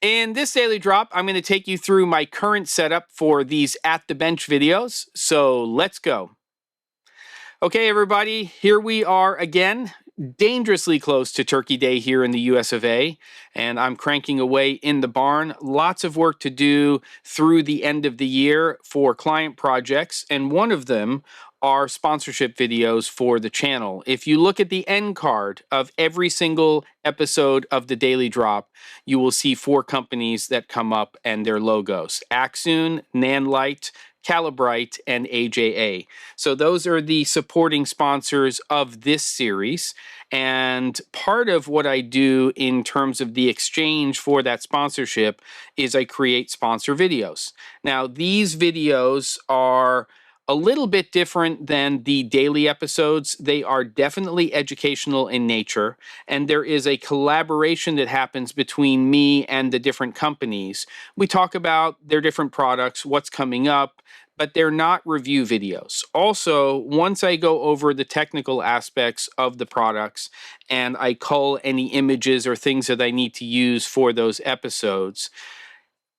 In this daily drop, I'm going to take you through my current setup for these At the Bench videos. So let's go. Okay, everybody, here we are again, dangerously close to Turkey Day here in the US of A, and I'm cranking away in the barn. Lots of work to do through the end of the year for client projects, and one of them are sponsorship videos for the channel. If you look at the end card of every single episode of the Daily Drop, you will see 4 companies that come up and their logos: Axoon, Nanlite, Calibrite, and AJA. So those are the supporting sponsors of this series. And part of what I do in terms of the exchange for that sponsorship is I create sponsor videos. Now, these videos are a little bit different than the daily episodes. They are definitely educational in nature, and there is a collaboration that happens between me and the different companies. We talk about their different products, what's coming up, but they're not review videos. Also, once I go over the technical aspects of the products and I cull any images or things that I need to use for those episodes,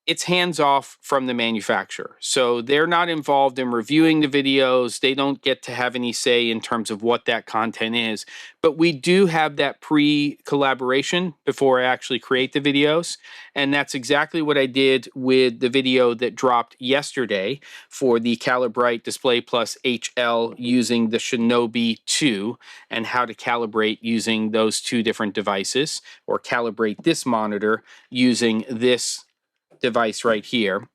it's hands off from the manufacturer. So they're not involved in reviewing the videos. They don't get to have any say in terms of what that content is. But we do have that pre-collaboration before I actually create the videos. And that's exactly what I did with the video that dropped yesterday for the Calibrite Display Plus HL using the Shinobi 2 and how to calibrate using those 2 different devices, or calibrate this monitor using this device right here.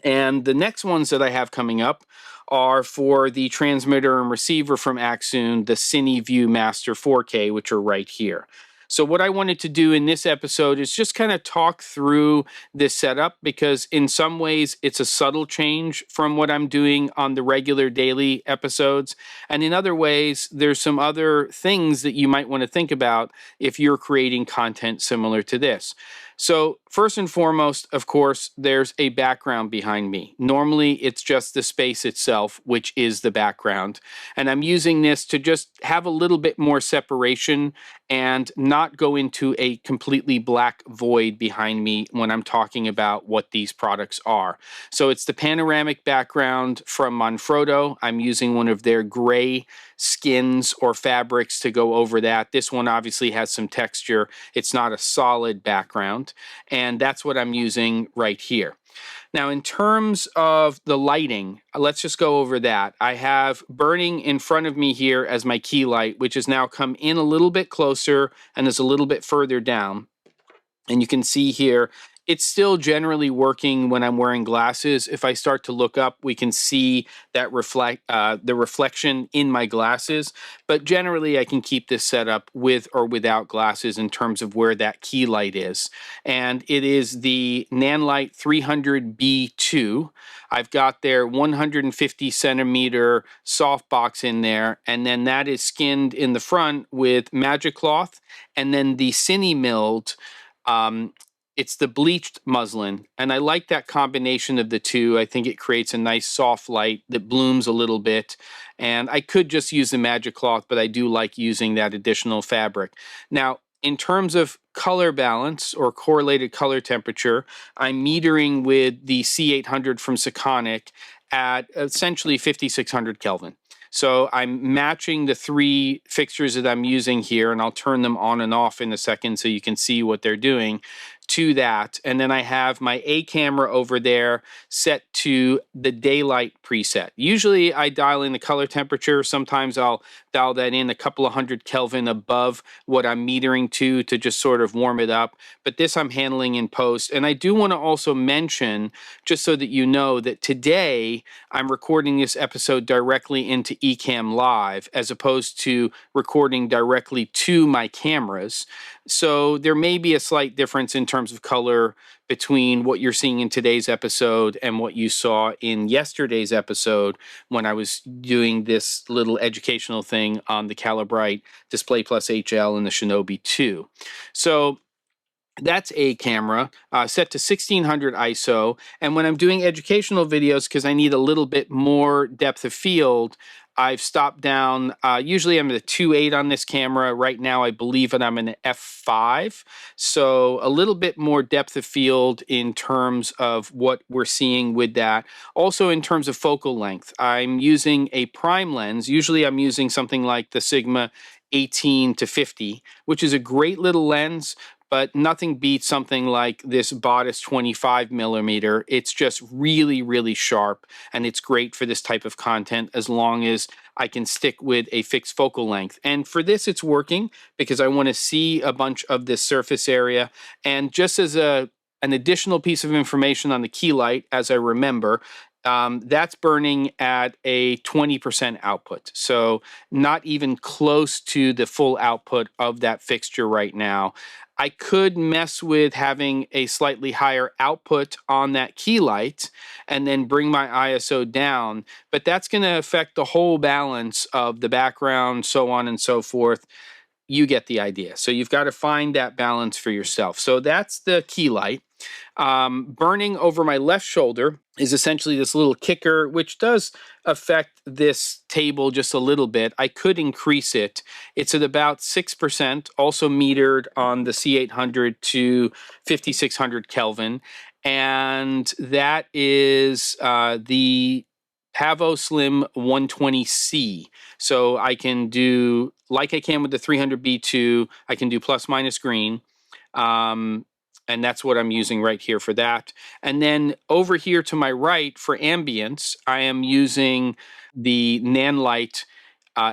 And the next ones that I have coming up are for the transmitter and receiver from Axoon, the CineView Master 4K, which are right here. So what I wanted to do in this episode is just kind of talk through this setup, because in some ways it's a subtle change from what I'm doing on the regular daily episodes. And in other ways, there's some other things that you might want to think about if you're creating content similar to this. So first and foremost, of course, there's a background behind me. Normally, it's just the space itself, which is the background. And I'm using this to just have a little bit more separation and not go into a completely black void behind me when I'm talking about what these products are. So it's the panoramic background from Manfrotto. I'm using one of their gray skins or fabrics to go over that. This one obviously has some texture. It's not a solid background, and that's what I'm using right here. Now, in terms of the lighting, let's just go over that. I have burning in front of me here as my key light, which has now come in a little bit closer and is a little bit further down. And you can see here, it's still generally working when I'm wearing glasses. If I start to look up, we can see that the reflection in my glasses. But generally, I can keep this set up with or without glasses in terms of where that key light is. And it is the Nanlite 300B2. I've got their 150 centimeter softbox in there, and then that is skinned in the front with Magic Cloth, and then the Cine milled. It's the bleached muslin, and I like that combination of the two. I think it creates a nice soft light that blooms a little bit, and I could just use the Magic Cloth, but I do like using that additional fabric. Now, in terms of color balance or correlated color temperature, I'm metering with the C800 from Sekonic at essentially 5600 Kelvin. So I'm matching the 3 fixtures that I'm using here, and I'll turn them on and off in a second so you can see what they're doing, to that. And then I have my A camera over there set to the daylight preset. Usually I dial in the color temperature. Sometimes I'll dial that in a couple of hundred Kelvin above what I'm metering to just sort of warm it up. But this I'm handling in post. And I do want to also mention, just so that you know, that today I'm recording this episode directly into Ecamm Live as opposed to recording directly to my cameras. So there may be a slight difference in terms of color between what you're seeing in today's episode and what you saw in yesterday's episode when I was doing this little educational thing on the Calibrite Display Plus HL and the Shinobi 2. So that's a camera set to 1600 ISO. And when I'm doing educational videos, because I need a little bit more depth of field, I've stopped down, usually I'm at a 2.8 on this camera. Right now, I believe that I'm in an f5. So a little bit more depth of field in terms of what we're seeing with that. Also in terms of focal length, I'm using a prime lens. Usually I'm using something like the Sigma 18 to 50, which is a great little lens, but nothing beats something like this Batis 25 millimeter. It's just really, really sharp, and it's great for this type of content as long as I can stick with a fixed focal length. And for this, it's working because I want to see a bunch of this surface area. And just as an additional piece of information on the key light, as I remember, that's burning at a 20% output. So not even close to the full output of that fixture right now. I could mess with having a slightly higher output on that key light and then bring my ISO down, but that's going to affect the whole balance of the background, so on and so forth. You get the idea. So you've got to find that balance for yourself. So that's the key light. Burning over my left shoulder is essentially this little kicker, which does affect this table just a little bit. I could increase it. It's at about 6%, also metered on the C800 to 5600 Kelvin. And that is the Pavo Slim 120C. So I can do, like I can with the 300B2, I can do plus minus green. And that's what I'm using right here for that. And then over here to my right for ambience, I am using the Nanlite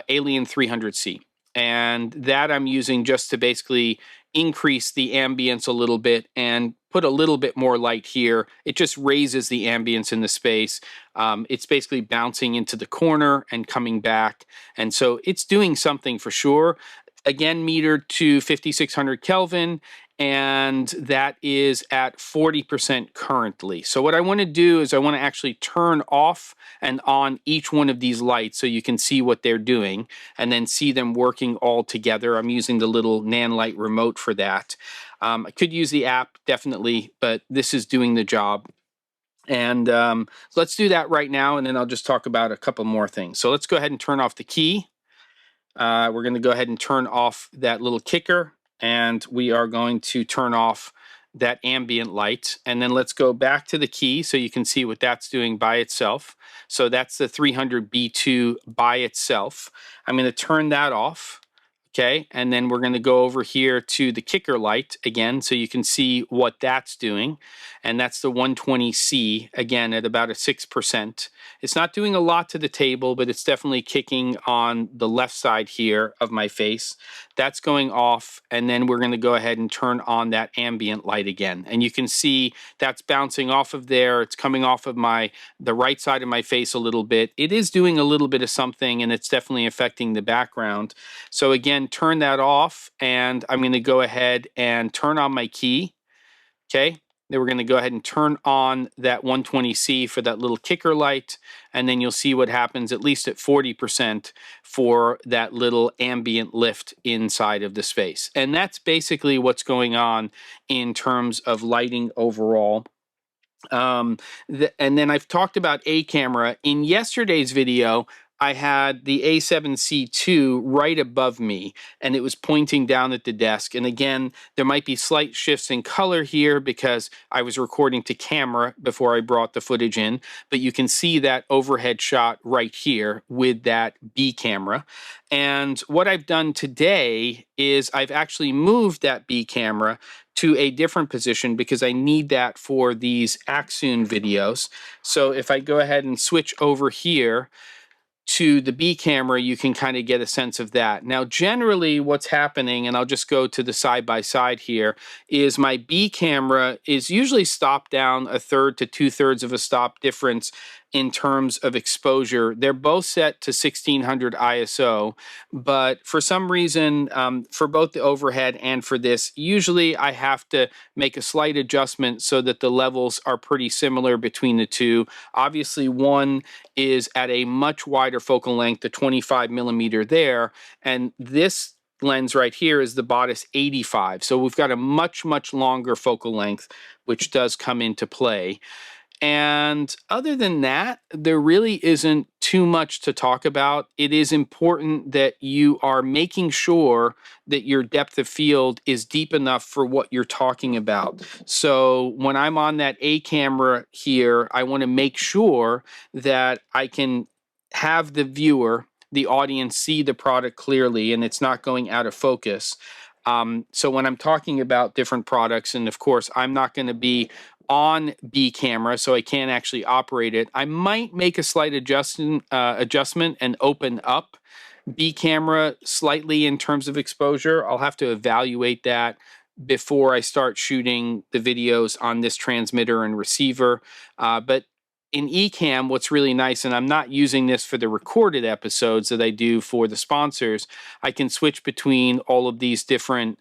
Alien 300C. And that I'm using just to basically increase the ambience a little bit and put a little bit more light here. It just raises the ambience in the space. It's basically bouncing into the corner and coming back. And so it's doing something for sure. Again, metered to 5600 Kelvin, and that is at 40% currently. So what I want to do is I want to actually turn off and on each one of these lights so you can see what they're doing and then see them working all together. I'm using the little Nanlite remote for that. I could use the app, definitely, but this is doing the job. And let's do that right now, and then I'll just talk about a couple more things. So let's go ahead and turn off the key. We're going to go ahead and turn off that little kicker, and we are going to turn off that ambient light. And then let's go back to the key so you can see what that's doing by itself. So that's the 300B2 by itself. I'm going to turn that off. Okay, and then we're going to go over here to the kicker light again so you can see what that's doing. And that's the 120C, again, at about a 6%. It's not doing a lot to the table, but it's definitely kicking on the left side here of my face. That's going off, and then we're going to go ahead and turn on that ambient light again. And you can see that's bouncing off of there. It's coming off of the right side of my face a little bit. It is doing a little bit of something, and it's definitely affecting the background. So again, turn that off, and I'm going to go ahead and turn on my key. Okay, then we're going to go ahead and turn on that 120C for that little kicker light, and then you'll see what happens at least at 40% for that little ambient lift inside of the space. And that's basically what's going on in terms of lighting overall. And then I've talked about a camera. In yesterday's video, I had the A7C II right above me, and it was pointing down at the desk. And again, there might be slight shifts in color here because I was recording to camera before I brought the footage in, but you can see that overhead shot right here with that B camera. And what I've done today is I've actually moved that B camera to a different position because I need that for these Axoon videos. So if I go ahead and switch over here to the B camera, you can kind of get a sense of that. Now, generally what's happening, and I'll just go to the side-by-side here, is my B camera is usually stopped down 1/3 to 2/3 of a stop difference in terms of exposure. They're both set to 1600 ISO, but for some reason, for both the overhead and for this, usually I have to make a slight adjustment so that the levels are pretty similar between the two. Obviously, one is at a much wider focal length, the 25 millimeter there, and this lens right here is the Batis 85. So we've got a much, much longer focal length, which does come into play. And other than that, there really isn't too much to talk about. It is important that you are making sure that your depth of field is deep enough for what you're talking about. So when I'm on that A camera here, I want to make sure that I can have the viewer, the audience, see the product clearly and it's not going out of focus. So when I'm talking about different products, and of course, I'm not going to be on B camera, so I can't actually operate it. I might make a slight adjustment and open up B camera slightly in terms of exposure. I'll have to evaluate that before I start shooting the videos on this transmitter and receiver. But in Ecamm, what's really nice, and I'm not using this for the recorded episodes that I do for the sponsors, I can switch between all of these different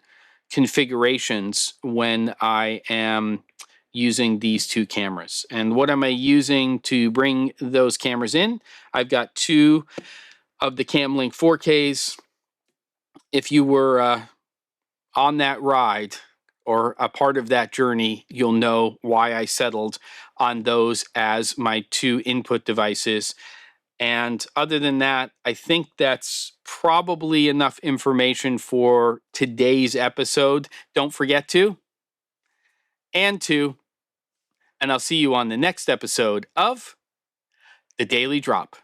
configurations when I am using these two cameras. And what am I using to bring those cameras in? I've got two of the Camlink 4Ks. If you were on that ride or a part of that journey, you'll know why I settled on those as my two input devices. And other than that, I think that's probably enough information for today's episode. Don't forget to, and I'll see you on the next episode of The Daily Drop.